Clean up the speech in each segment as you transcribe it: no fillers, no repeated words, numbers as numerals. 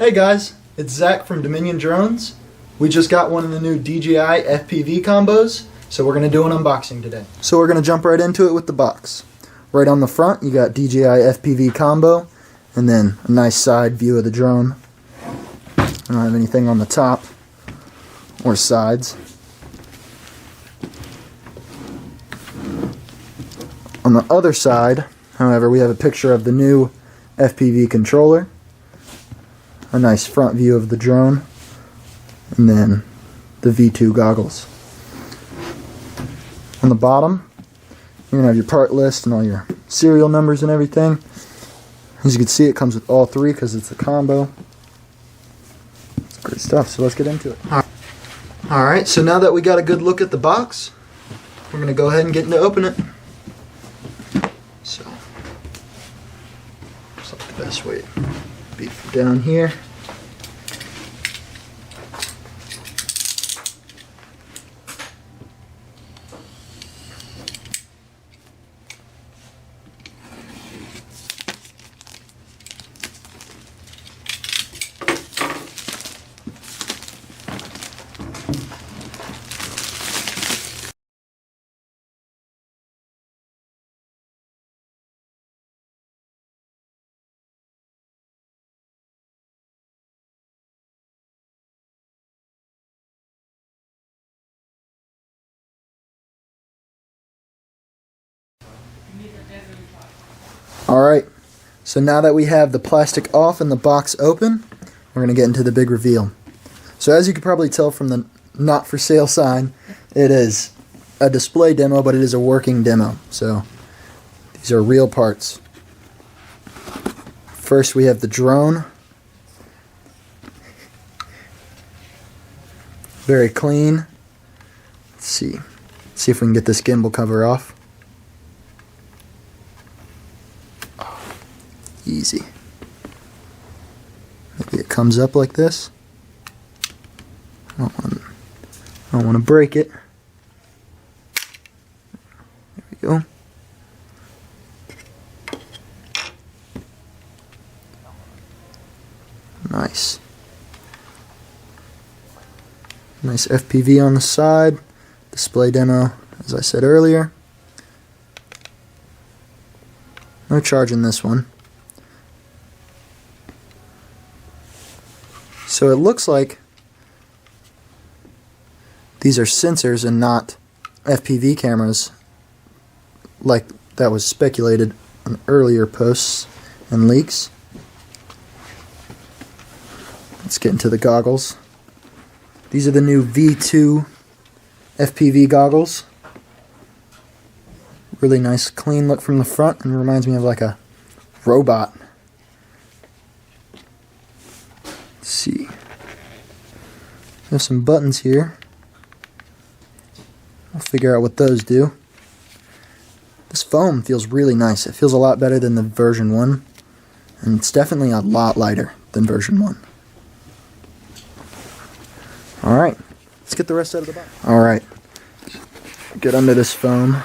Hey guys, it's Zach from Dominion Drones. We just got one of the new DJI FPV combos, so we're going to do an unboxing today. So we're going to jump right into it with the box. Right on the front, you got DJI FPV combo, and then a nice side view of the drone. I don't have anything on the top or sides. On the other side, however, we have a picture of the new FPV controller, a nice front view of the drone, and then the V2 goggles. On the bottom, you're going to have your part list and all your serial numbers and everything. As you can see, it comes with all three because it's a combo. It's great stuff, so let's get into it. Alright, so now that we got a good look at the box, we're going to go ahead and get into open it. So, looks like the best way to be from down here. Alright, so now that we have the plastic off and the box open, we're going to get into the big reveal. So as you can probably tell from the not for sale sign, it is a display demo, but it is a working demo. So these are real parts. First we have the drone. Very clean. Let's see if we can get this gimbal cover off. Easy. Maybe it comes up like this. I don't want to break it. There we go. Nice. Nice FPV on the side. Display demo, as I said earlier. No charge in this one. So it looks like these are sensors and not FPV cameras like that was speculated on earlier posts and leaks. Let's get into the goggles. These are the new V2 FPV goggles. Really nice clean look from the front and reminds me of like a robot. Let's see. There's some buttons here. I'll figure out what those do. This foam feels really nice. It feels a lot better than the version 1. And it's definitely a lot lighter than version 1. Alright, let's get the rest out of the box. Alright, get under this foam.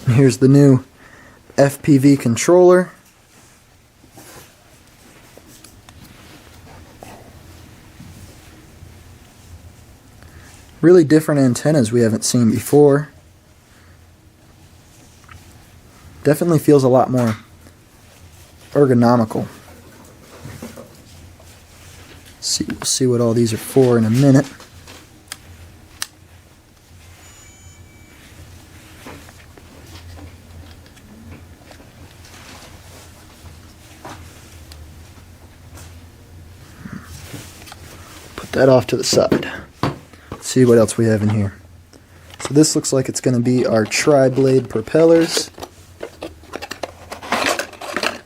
And here's the new FPV controller. Really different antennas we haven't seen before. Definitely feels a lot more ergonomical. We'll see what all these are for in a minute. Put that off to the side. Let's see what else we have in here. So this looks like it's going to be our tri-blade propellers.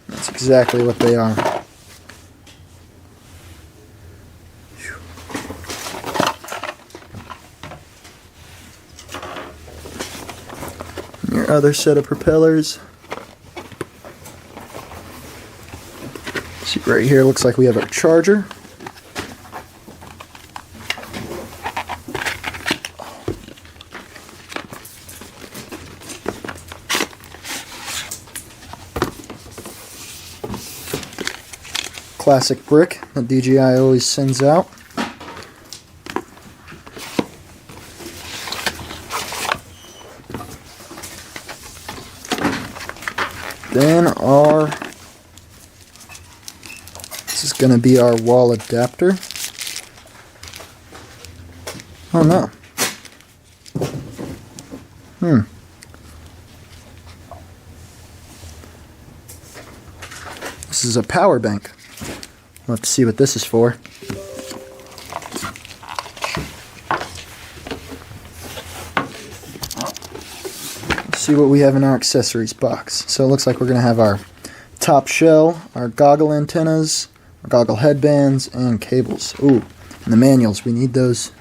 That's exactly what they are. And your other set of propellers. See, right here looks like we have our charger. classic brick that DJI always sends out. Then this is going to be our wall adapter. Oh no. This is a power bank. We'll have to see what this is for. Let's see what we have in our accessories box. So it looks like we're going to have our top shell, our goggle antennas, our goggle headbands, and cables. Ooh, and the manuals. We need those.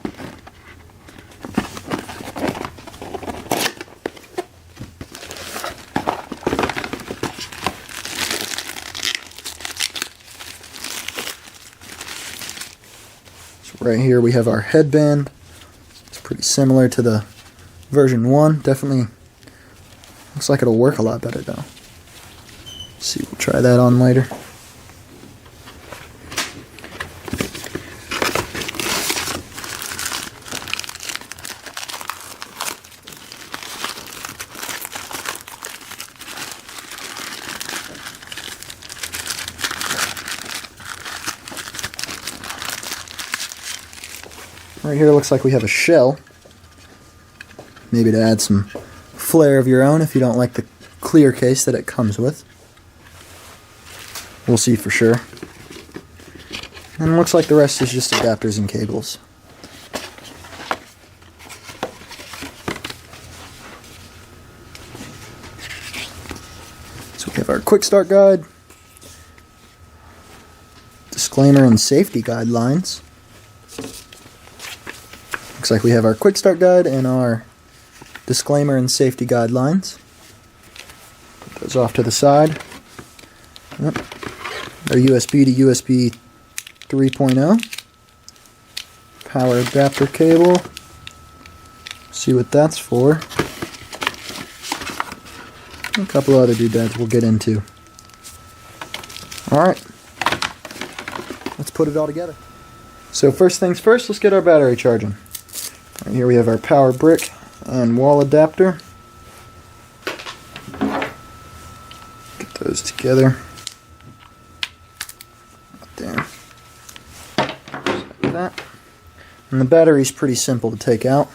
Right here we have our headband. It's pretty similar to the version 1. Definitely looks like it'll work a lot better though. Let's see, we'll try that on later. Right here looks like we have a shell, maybe to add some flair of your own if you don't like the clear case that it comes with. We'll see for sure. And it looks like the rest is just adapters and cables. So we have our quick start guide, disclaimer and safety guidelines. Looks like we have our quick start guide and our disclaimer and safety guidelines. Put those off to the side. Yep. Our USB to USB 3.0. Power adapter cable. See what that's for. A couple other doodads we'll get into. Alright. Let's put it all together. So first things first, let's get our battery charging. Right here we have our power brick and wall adapter. Get those together. Right there. Just like that. And the battery's pretty simple to take out.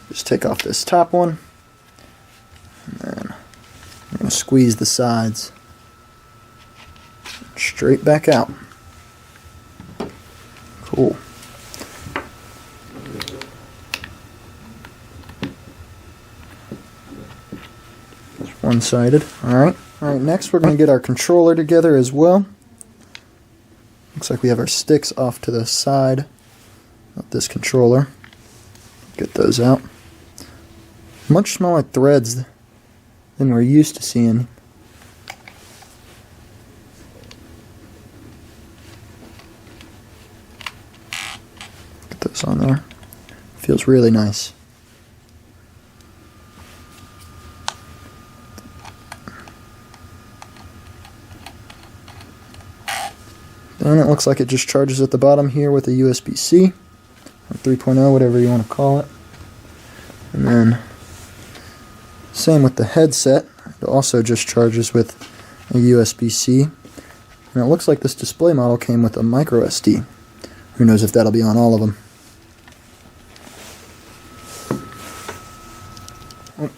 Just take off this top one. And then I'm going to squeeze the sides straight back out. Cool. One-sided. Alright, next we're going to get our controller together as well. Looks like we have our sticks off to the side of this controller. Get those out. Much smaller threads than we're used to seeing. Get those on there. Feels really nice. And it looks like it just charges at the bottom here with a USB-C, or 3.0, whatever you want to call it. And then, same with the headset, it also just charges with a USB-C. And it looks like this display model came with a micro SD. Who knows if that'll be on all of them.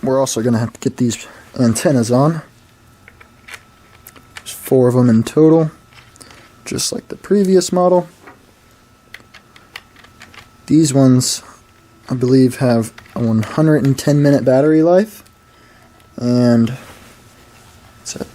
We're also going to have to get these antennas on. There's 4 of them in total. Just like the previous model. These ones, I believe, have a 110-minute battery life, and that's it.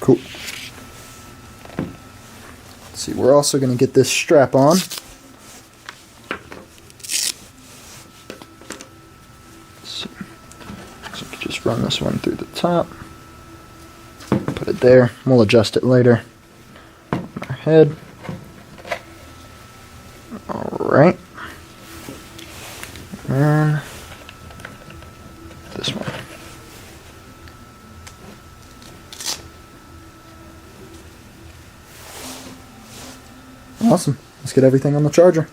Cool. See, we're also going to get this strap on. So just run this one through the top. Put it there. We'll adjust it later. head. Alright. And this one. Awesome. Let's get everything on the charger.